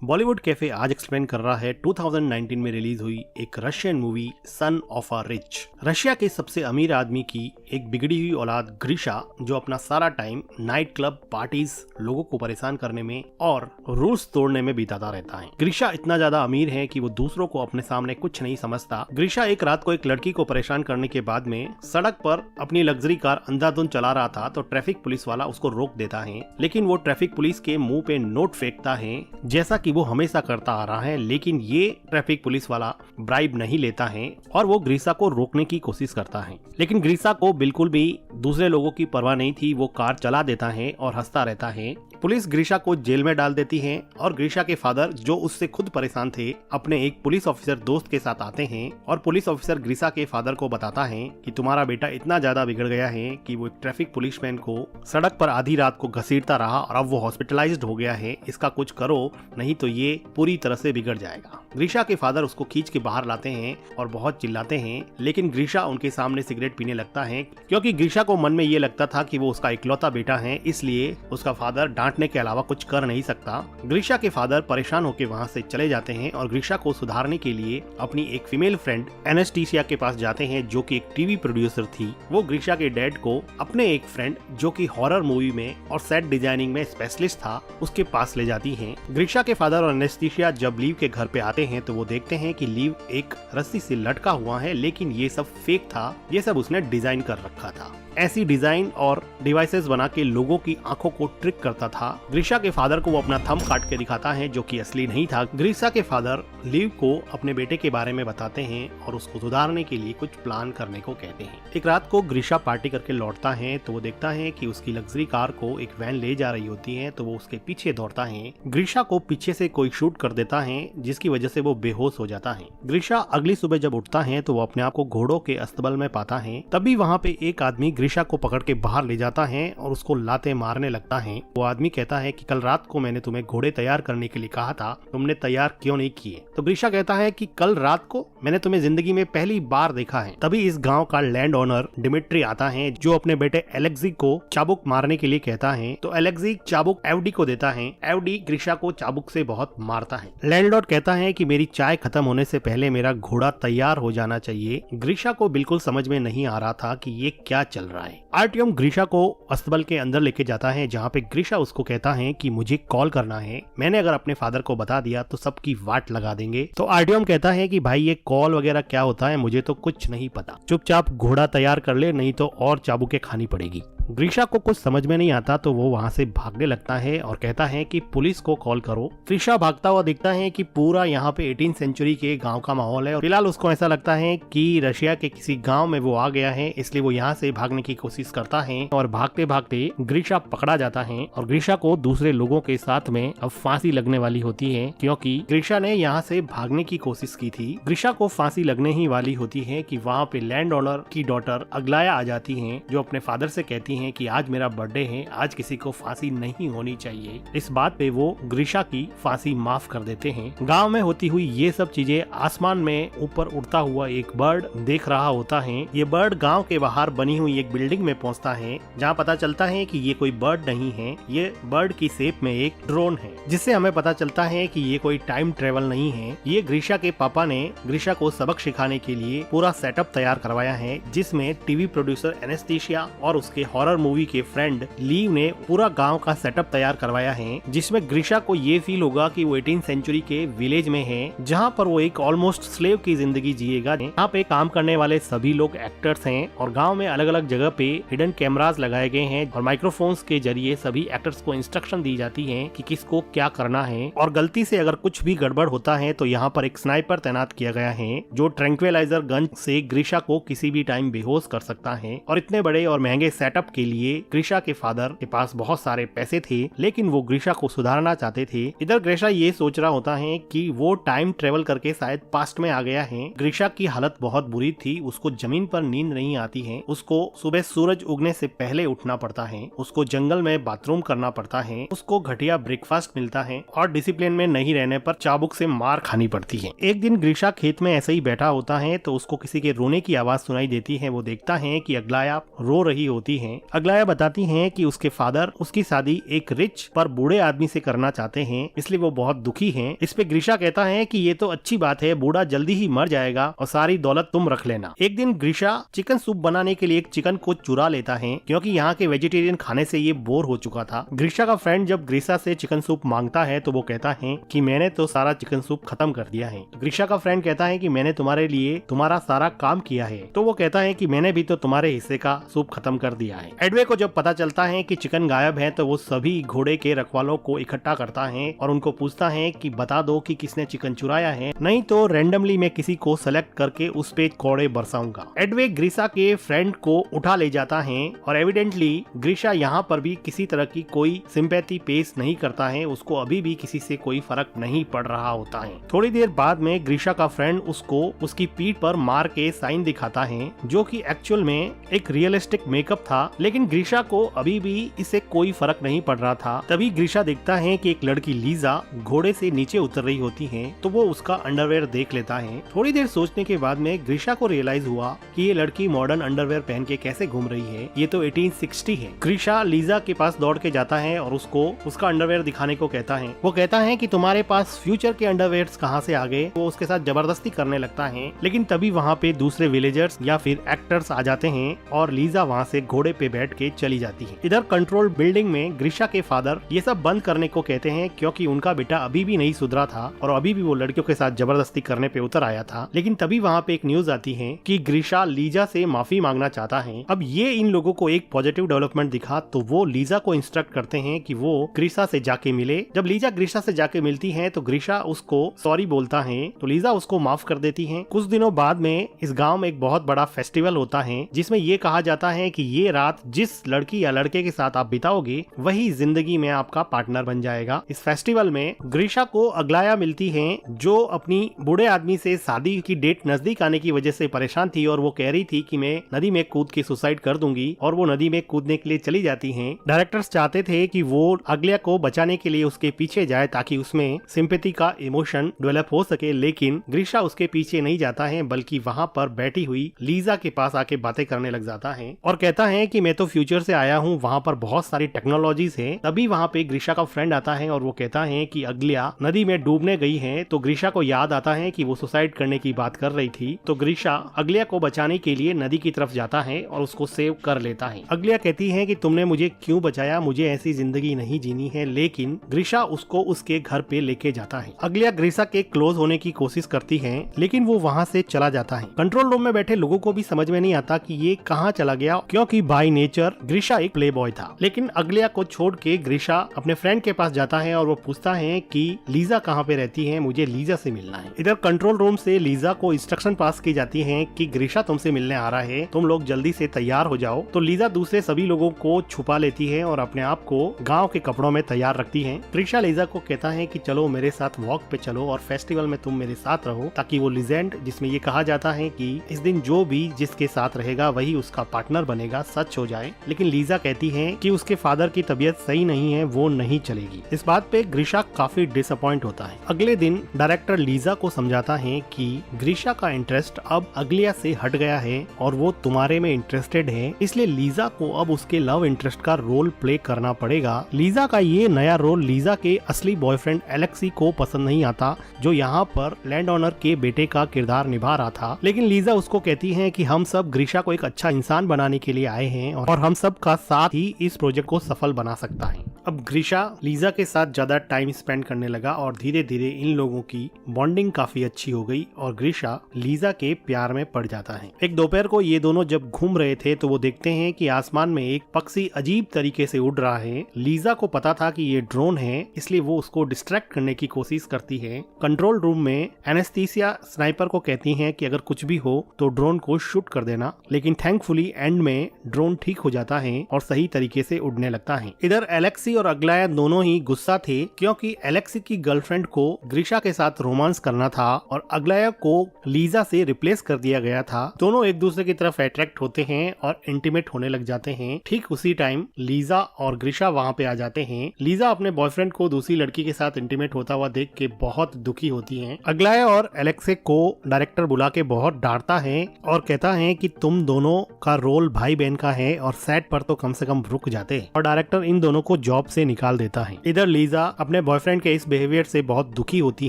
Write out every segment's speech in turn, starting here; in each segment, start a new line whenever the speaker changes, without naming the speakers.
Bollywood cafe आज explain कर रहा है 2019 में रिलीज हुई एक Russian movie son of a rich. Russia के सबसे अमीर आदमी की एक बिगड़ी हुई औलाद ग्रीशा, जो अपना सारा टाइम नाइट क्लब पार्टीज, लोगों को परेशान करने में और रूल्स तोड़ने में बिताता रहता है। ग्रीशा इतना ज्यादा अमीर है कि वो दूसरों को अपने सामने कुछ नहीं समझता। ग्रीशा एक रात को एक लड़की को परेशान करने के बाद में सड़क पर अपनी लग्जरी कार अंधाधुंध चला रहा था तो ट्रैफिक पुलिस वाला उसको रोक देता है, लेकिन वो ट्रैफिक पुलिस के मुंह पे नोट फेंकता है जैसा कि वो हमेशा करता आ रहा है। लेकिन ये ट्रैफिक पुलिस वाला ब्राइब नहीं लेता है और वो ग्रीशा को रोकने की कोशिश करता है, लेकिन ग्रीशा को बिल्कुल भी दूसरे लोगों की परवाह नहीं थी। वो कार चला देता है और हंसता रहता है। पुलिस ग्रीशा को जेल में डाल देती है और ग्रीशा के फादर, जो उससे खुद परेशान थे, अपने एक पुलिस ऑफिसर दोस्त के साथ आते हैं और पुलिस ऑफिसर ग्रीशा के फादर को बताता है कि तुम्हारा बेटा इतना ज्यादा बिगड़ गया है कि वो एक ट्रैफिक पुलिसमैन को सड़क पर आधी रात को घसीटता रहा और अब वो हॉस्पिटलाइज्ड हो गया है। इसका कुछ करो, नहीं तो ये पूरी तरह से बिगड़ जाएगा। ग्रीशा के फादर उसको खींच के बाहर लाते हैं और बहुत चिल्लाते हैं, लेकिन ग्रीशा उनके सामने सिगरेट पीने लगता है क्योंकि ग्रीशा को मन में ये लगता था कि वो उसका इकलौता बेटा है, इसलिए उसका फादर डांटने के अलावा कुछ कर नहीं सकता। ग्रीशा के फादर परेशान होकर वहाँ से चले जाते हैं और ग्रीशा को सुधारने के लिए अपनी एक फीमेल फ्रेंड एनेस्टीसिया के पास जाते हैं, जो कि एक टीवी प्रोड्यूसर थी। वो ग्रीशा के डैड को अपने एक फ्रेंड, जो कि हॉरर मूवी में और सेट डिजाइनिंग में स्पेशलिस्ट था, उसके पास ले जाती हैं। ग्रीशा के फादर और एनेस्टीसिया जब लीव के घर पे आते हैं तो वो देखते हैं कि लीव एक रस्सी से लटका हुआ है, लेकिन ये सब फेक था, ये सब उसने डिजाइन कर रखा था। ऐसी डिजाइन और डिवाइसेस बना के लोगों की आंखों को ट्रिक करता था। ग्रीशा के फादर को वो अपना थंब काट के दिखाता है, जो कि असली नहीं था। ग्रीशा के फादर लीव को अपने बेटे के बारे में बताते हैं और उसको सुधारने के लिए कुछ प्लान करने को कहते हैं। एक रात को ग्रीशा पार्टी करके लौटता है तो वो देखता है कि उसकी लग्जरी कार को एक वैन ले जा रही होती है, तो वो उसके पीछे दौड़ता है। ग्रीशा को पीछे से कोई शूट कर देता है, जिसकी वजह से वो बेहोश हो जाता है। ग्रीशा अगली सुबह जब उठता है तो वो अपने आप को घोड़ों के अस्तबल में पाता है। तभी वहाँ पे एक आदमी ग्रीशा को पकड़ के बाहर ले जाता है और उसको लाते मारने लगता है। वो आदमी कहता है कि कल रात को मैंने तुम्हें घोड़े तैयार करने के लिए कहा था, तुमने तैयार क्यों नहीं किए? तो ग्रीशा कहता है कि कल रात को मैंने तुम्हें जिंदगी में पहली बार देखा है। तभी इस गांव का लैंड ओनर डिमिट्री आता है, जो अपने बेटे एलेक्सी को चाबुक मारने के लिए कहता है। तो एलेक्सी चाबुक एवडी को देता है। एवडी ग्रीशा को चाबुक से बहुत मारता है। लैंडलॉर्ड कहता है कि मेरी चाय खत्म होने से पहले मेरा घोड़ा तैयार हो जाना चाहिए। ग्रीशा को बिल्कुल समझ में नहीं आ रहा था कि ये क्या चल रहा है। आर्टियम ग्रीशा को अस्तबल के अंदर लेके जाता है, जहाँ पे ग्रीशा उसको कहता है कि मुझे कॉल करना है, मैंने अगर अपने फादर को बता दिया तो सबकी वाट लगा देंगे। तो आर्टियम कहता है कि भाई ये कॉल वगैरह क्या होता है, मुझे तो कुछ नहीं पता, चुपचाप घोड़ा तैयार कर ले, नहीं तो और चाबुकें खानी पड़ेगी। ग्रीशा को कुछ समझ में नहीं आता तो वो वहाँ से भागने लगता है और कहता है कि पुलिस को कॉल करो। ग्रीशा भागता हुआ दिखता है कि पूरा यहाँ पे 18th सेंचुरी के गांव का माहौल है और फिलहाल उसको ऐसा लगता है कि रशिया के किसी गांव में वो आ गया है, इसलिए वो यहाँ से भागने की कोशिश करता है और भागते भागते ग्रीशा पकड़ा जाता है और ग्रीशा को दूसरे लोगों के साथ में अब फांसी लगने वाली होती है, क्योंकि ग्रीशा ने यहाँ से भागने की कोशिश की थी। ग्रीशा को फांसी लगने ही वाली होती है कि वहाँ पे लैंड ओनर की डॉटर अग्लाया आ जाती है, जो अपने फादर से कहती हैं कि आज मेरा बर्थडे है, आज किसी को फांसी नहीं होनी चाहिए। इस बात पे वो ग्रीशा की फांसी माफ कर देते हैं। गांव में होती हुई ये सब चीजें आसमान में ऊपर उड़ता हुआ एक बर्ड देख रहा होता है। ये बर्ड गांव के बाहर बनी हुई एक बिल्डिंग में पहुंचता है, जहां पता चलता है कि ये कोई बर्ड नहीं है, ये बर्ड की शेप में एक ड्रोन है, जिससे हमें पता चलता है कि ये कोई टाइम ट्रेवल नहीं है। ये ग्रीशा के पापा ने ग्रीशा को सबक सिखाने के लिए पूरा सेटअप तैयार करवाया है, जिसमें टीवी प्रोड्यूसर एनेस्टीसिया और उसके हॉरर मूवी के फ्रेंड लीव ने पूरा गांव का सेटअप तैयार करवाया है, जिसमें ग्रीशा को ये फील होगा कि वो 18th सेंचुरी के विलेज में है, जहां पर वो एक ऑलमोस्ट स्लेव की जिंदगी जिएगा। यहाँ पे काम करने वाले सभी लोग एक्टर्स हैं और गांव में अलग अलग जगह पे हिडन कैमरास लगाए गए हैं और माइक्रोफोन्स के जरिए सभी एक्टर्स को इंस्ट्रक्शन दी जाती है कि किसको क्या करना है, और गलती से अगर कुछ भी गड़बड़ होता है तो यहाँ पर एक स्नाइपर तैनात किया गया है, जो ट्रैंक्विलाइजर गन से ग्रीशा को किसी भी टाइम बेहोश कर सकता है। और इतने बड़े और महंगे सेटअप के लिए ग्रीशा के फादर के पास बहुत सारे पैसे थे, लेकिन वो ग्रीशा को सुधारना चाहते थे। इधर ग्रीशा ये सोच रहा होता है कि वो टाइम ट्रेवल करके शायद पास्ट में आ गया है। ग्रीशा की हालत बहुत बुरी थी, उसको जमीन पर नींद नहीं आती है, उसको सुबह सूरज उगने से पहले उठना पड़ता है, उसको जंगल में बाथरूम करना पड़ता है, उसको घटिया ब्रेकफास्ट मिलता है और डिसिप्लिन में नहीं रहने पर चाबुक से मार खानी पड़ती है। एक दिन ग्रीशा खेत में ऐसे ही बैठा होता है तो उसको किसी के रोने की आवाज सुनाई देती है। वो देखता है कि अग्लाया रो रही होती है अग्लाया बताती हैं कि उसके फादर उसकी शादी एक रिच पर बूढ़े आदमी से करना चाहते हैं, इसलिए वो बहुत दुखी हैं। इस पे ग्रीशा कहता है कि ये तो अच्छी बात है, बूढ़ा जल्दी ही मर जाएगा और सारी दौलत तुम रख लेना। एक दिन ग्रीशा चिकन सूप बनाने के लिए एक चिकन को चुरा लेता है, क्योंकि यहाँ के वेजिटेरियन खाने से ये बोर हो चुका था। ग्रीशा का फ्रेंड जब ग्रीशा से चिकन सूप मांगता है तो वो कहता है कि मैंने तो सारा चिकन सूप खत्म कर दिया है। ग्रीशा का फ्रेंड कहता है कि मैंने तुम्हारे लिए तुम्हारा सारा काम किया है, तो वो कहता है कि मैंने भी तो तुम्हारे हिस्से का सूप खत्म कर दिया है। एडवे को जब पता चलता है कि चिकन गायब है तो वो सभी घोड़े के रखवालों को इकट्ठा करता है और उनको पूछता है कि बता दो कि किसने चिकन चुराया है, नहीं तो रैंडमली मैं किसी को सेलेक्ट करके उस पे कोड़े बरसाऊंगा। एडवे ग्रीशा के फ्रेंड को उठा ले जाता है और एविडेंटली ग्रीशा यहाँ पर भी किसी तरह की कोई सिंपैथी पेश नहीं करता है, उसको अभी भी किसी से कोई फर्क नहीं पड़ रहा होता है। थोड़ी देर बाद में ग्रीशा का फ्रेंड उसको उसकी पीठ पर मार के साइन दिखाता है, जो कि एक्चुअल में एक रियलिस्टिक मेकअप था, लेकिन ग्रीशा को अभी भी इससे कोई फर्क नहीं पड़ रहा था। तभी ग्रीशा देखता है कि एक लड़की लीजा घोड़े से नीचे उतर रही होती है, तो वो उसका अंडरवेयर देख लेता है। थोड़ी देर सोचने के बाद में ग्रीशा को रियलाइज हुआ कि ये लड़की मॉडर्न अंडरवेयर पहन के कैसे घूम रही है, ये तो 1860 है। ग्रीशा लीजा के पास दौड़ के जाता है और उसको उसका अंडरवेयर दिखाने को कहता है। वो कहता है कि तुम्हारे पास फ्यूचर के अंडरवेयर्स कहाँ से आ गए। वो उसके साथ जबरदस्ती करने लगता है, लेकिन तभी वहाँ पे दूसरे विलेजर्स या फिर एक्टर्स आ जाते हैं और लीजा वहाँ से घोड़े पे बैठ के चली जाती है। इधर कंट्रोल बिल्डिंग में ग्रीशा के फादर ये सब बंद करने को कहते हैं, क्योंकि उनका बेटा अभी भी नहीं सुधरा था और अभी भी वो लड़कियों के साथ जबरदस्ती करने पे उतर आया था। लेकिन तभी वहाँ पे एक न्यूज आती है कि ग्रीशा लीजा से माफी मांगना चाहता है। अब ये इन लोगों को एक पॉजिटिव डेवलपमेंट दिखा, तो वो लीजा को इंस्ट्रक्ट करते हैं कि वो ग्रीशा से जाके मिले। जब लीजा ग्रीशा से जाके मिलती है तो ग्रीशा उसको सॉरी बोलता है, तो लीजा उसको माफ कर देती है। कुछ दिनों बाद में इस गाँव में एक बहुत बड़ा फेस्टिवल होता है, जिसमें ये कहा जाता है कि ये रात जिस लड़की या लड़के के साथ आप बिताओगे वही जिंदगी में आपका पार्टनर बन जाएगा। इस फेस्टिवल में ग्रीशा को अग्लाया मिलती है, जो अपनी बूढ़े आदमी से शादी की डेट नजदीक आने की वजह से परेशान थी और वो कह रही थी कि मैं नदी में कूद के सुसाइड कर दूंगी, और वो नदी में कूदने के लिए चली जाती हैं। डायरेक्टर्स चाहते थे कि वो अग्लाया को बचाने के लिए उसके पीछे जाए ताकि उसमें सिंपैथी का इमोशन डेवलप हो सके, लेकिन ग्रीशा उसके पीछे नहीं जाता है, बल्कि वहाँ पर बैठी हुई लीजा के पास आके बातें करने लग जाता है और कहता है कि मैं तो फ्यूचर से आया हूँ, वहाँ पर बहुत सारी टेक्नोलॉजीज है। तभी वहाँ पे ग्रीशा का फ्रेंड आता है और वो कहता है कि अग्लाया नदी में डूबने गई है, तो ग्रीशा को याद आता है कि वो सुसाइड करने की बात कर रही थी। तो ग्रीशा अग्लाया को बचाने के लिए नदी की तरफ जाता है और उसको सेव कर लेता है। अग्लाया कहती है कि तुमने मुझे क्यों बचाया, मुझे ऐसी जिंदगी नहीं जीनी है, लेकिन ग्रीशा उसको उसके घर पे लेके जाता है। अग्लाया ग्रीशा के क्लोज होने की कोशिश करती है, लेकिन वो वहाँ से चला जाता है। कंट्रोल रूम में बैठे लोगों को भी समझ में नहीं आता कि ये कहाँ चला गया, क्योंकि बाय नेचर ग्रीशा एक प्ले बॉय था। लेकिन अग्लाया को छोड़ के ग्रीशा अपने फ्रेंड के पास जाता है और वो पूछता है कि लीजा कहाँ पे रहती है, मुझे लीजा से मिलना है। इधर कंट्रोल रूम से लीजा को इंस्ट्रक्शन पास की जाती है कि ग्रीशा तुमसे मिलने आ रहा है, तुम लोग जल्दी से तैयार हो जाओ। तो लीजा दूसरे सभी लोगों को छुपा लेती है और अपने आप को गाँव के कपड़ों में तैयार रखती है। ग्रीशा लीजा को कहता है कि चलो मेरे साथ वॉक पे चलो और फेस्टिवल में तुम मेरे साथ रहो, ताकि वो लीजेंड जिसमें ये कहा जाता है कि इस दिन जो भी जिसके साथ रहेगा वही उसका पार्टनर बनेगा, सच हो जाए। लेकिन लीजा कहती है कि उसके फादर की तबीयत सही नहीं है, वो नहीं चलेगी। इस बात पे ग्रीशा काफी डिसअपॉइंट होता है। अगले दिन डायरेक्टर लीजा को समझाता है कि ग्रीशा का इंटरेस्ट अब अग्लाया से हट गया है और वो तुम्हारे में इंटरेस्टेड है, इसलिए लीजा को अब उसके लव इंटरेस्ट का रोल प्ले करना पड़ेगा। लीजा का ये नया रोल लीजा के असली बॉयफ्रेंड एलेक्सी को पसंद नहीं आता, जो यहाँ पर लैंड ओनर के बेटे का किरदार निभा रहा था। लेकिन लीजा उसको कहती है कि हम सब ग्रीशा को एक अच्छा इंसान बनाने के लिए आए हैं और हम सब का साथ ही इस प्रोजेक्ट को सफल बना सकता है। अब ग्रीशा लीजा के साथ ज्यादा टाइम स्पेंड करने लगा और धीरे धीरे इन लोगों की बॉन्डिंग काफी अच्छी हो गई और ग्रीशा लीजा के प्यार में पड़ जाता है। एक दोपहर को ये दोनों जब घूम रहे थे तो वो देखते हैं कि आसमान में एक पक्षी अजीब तरीके से उड़ रहा है। लीजा को पता था कि ये ड्रोन है, इसलिए वो उसको डिस्ट्रैक्ट करने की कोशिश करती है। कंट्रोल रूम में एनेस्थीसिया स्नाइपर को कहती है कि अगर कुछ भी हो तो ड्रोन को शूट कर देना, लेकिन थैंकफुली एंड में ड्रोन ठीक हो जाता है और सही तरीके से उड़ने लगता है। इधर एलेक्सी एलेक्सी और अग्लाया दोनों ही गुस्सा थे क्योंकि एलेक्सी की गर्लफ्रेंड को ग्रीशा के साथ रोमांस करना था और अग्लाया को लीजा से रिप्लेस कर दिया गया था। दोनों एक दूसरे की तरफ अट्रैक्ट होते हैं और इंटीमेट होने लग जाते हैं। ठीक उसी टाइम लीजा और ग्रीशा वहाँ पे आ जाते हैं। लीजा अपने बॉयफ्रेंड को दूसरी लड़की के साथ इंटीमेट होता हुआ देख के बहुत दुखी होती है। अग्लाया और एलेक्सी को डायरेक्टर बुला के बहुत डांटता है और कहता है कि तुम दोनों का रोल भाई बहन का है और सेट पर तो कम से कम रुक जाते, और डायरेक्टर इन दोनों को जॉब से निकाल देता है। इधर लीजा अपने बॉयफ्रेंड के इस बिहेवियर से बहुत दुखी होती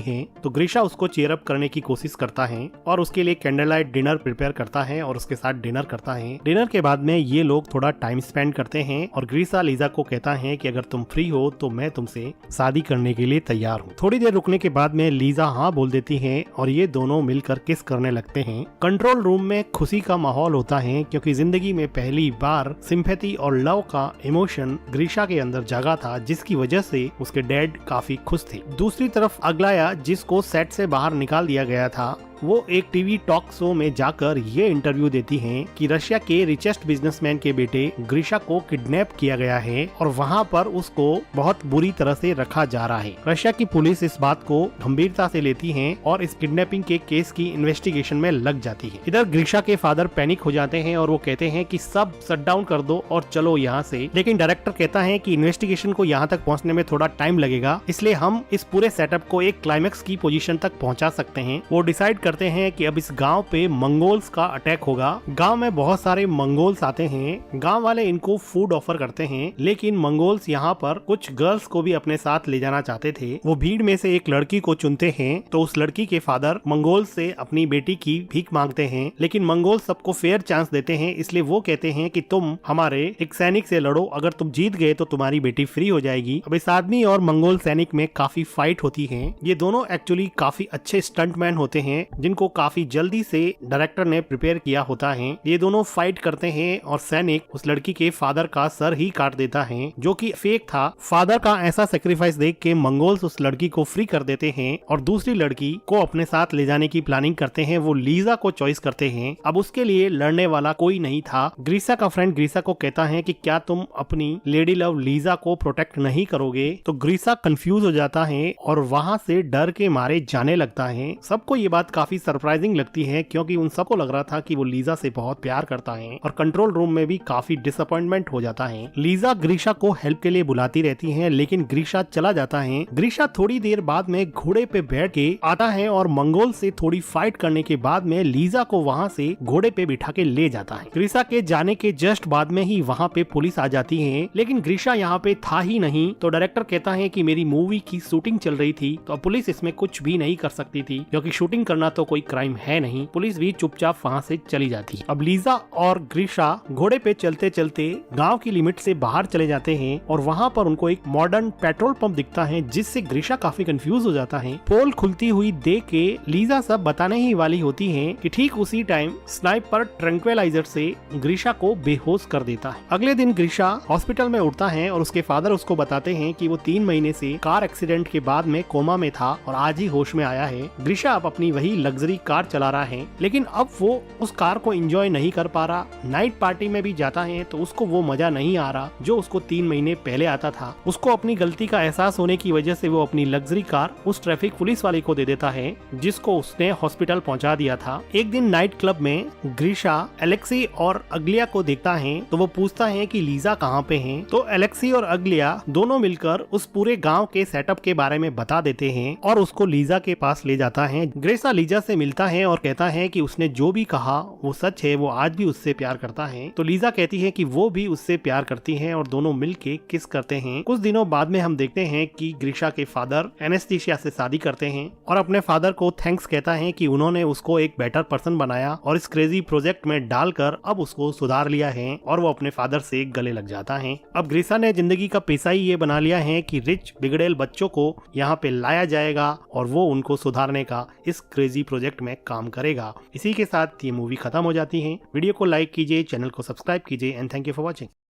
है तो ग्रीशा उसको चीयर अप करने की कोशिश करता है और उसके लिए कैंडल लाइट डिनर प्रिपेयर करता है और उसके साथ डिनर करता है। डिनर के बाद में ये लोग थोड़ा टाइम स्पेंड करते हैं और ग्रीशा लीजा को कहता है कि अगर तुम फ्री हो तो मैं तुमसे शादी करने के लिए तैयार हूँ। थोड़ी देर रुकने के बाद में लीजा हाँ बोल देती है और ये दोनों मिलकर किस करने लगते हैं। कंट्रोल रूम में खुशी का माहौल होता है क्योंकि जिंदगी में पहली बार सिंपैथी और लव का इमोशन ग्रीशा के अंदर जागा था, जिसकी वजह से उसके डैड काफी खुश थे। दूसरी तरफ अग्लाया, जिसको सेट से बाहर निकाल दिया गया था, वो एक टीवी टॉक शो में जाकर ये इंटरव्यू देती हैं कि रशिया के रिचेस्ट बिजनेसमैन के बेटे ग्रीशा को किडनैप किया गया है और वहाँ पर उसको बहुत बुरी तरह से रखा जा रहा है। रशिया की पुलिस इस बात को गंभीरता से लेती है और इस किडनैपिंग के केस की इन्वेस्टिगेशन में लग जाती है। इधर ग्रीशा के फादर पैनिक हो जाते हैं और वो कहते हैं कि सब शट डाउन कर दो और चलो यहाँ से, लेकिन डायरेक्टर कहता है कि इन्वेस्टिगेशन को यहाँ तक पहुँचने में थोड़ा टाइम लगेगा, इसलिए हम इस पूरे सेटअप को एक क्लाइमेक्स की पोजीशन तक पहुँचा सकते हैं। वो डिसाइड करते हैं कि अब इस गांव पे मंगोल्स का अटैक होगा। गांव में बहुत सारे मंगोल्स आते हैं। गांव वाले इनको फूड ऑफर करते हैं, लेकिन मंगोल्स यहाँ पर कुछ गर्ल्स को भी अपने साथ ले जाना चाहते थे। वो भीड़ में से एक लड़की को चुनते हैं तो उस लड़की के फादर मंगोल से अपनी बेटी की भीख मांगते हैं, लेकिन मंगोल सबको फेयर चांस देते हैं, इसलिए वो कहते हैं कि तुम हमारे एक सैनिक से लड़ो, अगर तुम जीत गए तो तुम्हारी बेटी फ्री हो जाएगी। अब इस आदमी और मंगोल सैनिक में काफी फाइट होती है। ये दोनों एक्चुअली काफी अच्छे स्टंटमैन होते हैं जिनको काफी जल्दी से डायरेक्टर ने प्रिपेयर किया होता है। ये दोनों फाइट करते हैं और सैनिक उस लड़की के फादर का सर ही काट देता है, जो कि फेक था। फादर का ऐसा सेक्रीफाइस देख के मंगोल्स उस लड़की को फ्री कर देते हैं और दूसरी लड़की को अपने साथ ले जाने की प्लानिंग करते हैं। वो लीजा को चॉइस करते हैं। अब उसके लिए लड़ने वाला कोई नहीं था। ग्रीशा का फ्रेंड ग्रीशा को कहता है कि क्या तुम अपनी लेडी लव लीजा को प्रोटेक्ट नहीं करोगे, तो ग्रीशा कंफ्यूज हो जाता है और वहाँ से डर के मारे जाने लगता है। सबको ये बात काफी सरप्राइजिंग लगती है क्योंकि उन सबको लग रहा था कि वो लीजा से बहुत प्यार करता है और कंट्रोल रूम में भी काफी डिसअपॉइंटमेंट हो जाता है। लीजा ग्रीशा को हेल्प के लिए बुलाती रहती है, लेकिन ग्रीशा चला जाता है। ग्रीशा थोड़ी देर बाद में घोड़े पे बैठ के आता है और मंगोल से थोड़ी फाइट करने के बाद में लीजा को वहाँ से घोड़े पे बिठा के ले जाता है। ग्रीशा के जाने के जस्ट बाद में ही वहाँ पे पुलिस आ जाती है, लेकिन ग्रीशा यहाँ पे था ही नहीं। तो डायरेक्टर कहता है कि मेरी मूवी की शूटिंग चल रही थी तो पुलिस इसमें कुछ भी नहीं कर सकती थी, क्योंकि शूटिंग करना तो कोई क्राइम है नहीं। पुलिस भी चुपचाप वहाँ से चली जाती है। अब लीजा और ग्रीशा घोड़े पे चलते चलते गांव की लिमिट से बाहर चले जाते हैं और वहाँ पर उनको एक मॉडर्न पेट्रोल पंप दिखता है, जिससे ग्रीशा काफी कंफ्यूज हो जाता है। पोल खुलती हुई देख के लीजा सब बताने ही वाली होती है कि ठीक उसी टाइम स्नाइपर ट्रैंक्विलाइजर से ग्रीशा को बेहोश कर देता है। अगले दिन ग्रीशा हॉस्पिटल में उठता है और उसके फादर उसको बताते हैं कि वो 3 महीने से कार एक्सीडेंट के बाद में कोमा में था और आज ही होश में आया है। ग्रीशा अब अपनी वही लग्जरी कार चला रहा है, लेकिन अब वो उस कार को एंजॉय नहीं कर पा रहा। नाइट पार्टी में भी जाता है तो उसको वो मजा नहीं आ रहा जो उसको 3 महीने पहले आता था। उसको अपनी गलती का एहसास होने की वजह से वो अपनी लग्जरी कार उस ट्रैफिक पुलिस वाले को दे देता है, जिसको उसने हॉस्पिटल पहुंचा दिया था। एक दिन नाइट क्लब में ग्रीशा एलेक्सी और अग्लिया को देखता है तो वो पूछता है कि लीजा कहाँ पे है। तो एलेक्सी और अग्लिया दोनों मिलकर उस पूरे गाँव के सेटअप के बारे में बता देते हैं और उसको लीजा के पास ले जाता है। ग्रीशा लीजा से मिलता है और कहता है कि उसने जो भी कहा वो सच है, वो आज भी उससे प्यार करता है। तो लीजा कहती है कि वो भी उससे प्यार करती है और दोनों मिलके किस करते हैं। कुछ दिनों बाद में हम देखते हैं कि ग्रीशा के फादर एनेस्थीसिया से शादी करते हैं और अपने फादर को थैंक्स कहता है कि उन्होंने उसको एक बेटर पर्सन बनाया और इस क्रेजी प्रोजेक्ट में डालकर अब उसको सुधार लिया है, और वो अपने फादर से गले लग जाता है। अब ग्रीशा ने जिंदगी का पेशा ही ये बना लिया है कि रिच बिगड़ेल बच्चों को यहाँ पे लाया जाएगा और वो उनको सुधारने का इस क्रेजी प्रोजेक्ट में काम करेगा। इसी के साथ ये मूवी खत्म हो जाती है। वीडियो को लाइक कीजिए, चैनल को सब्सक्राइब कीजिए and thank you for watching.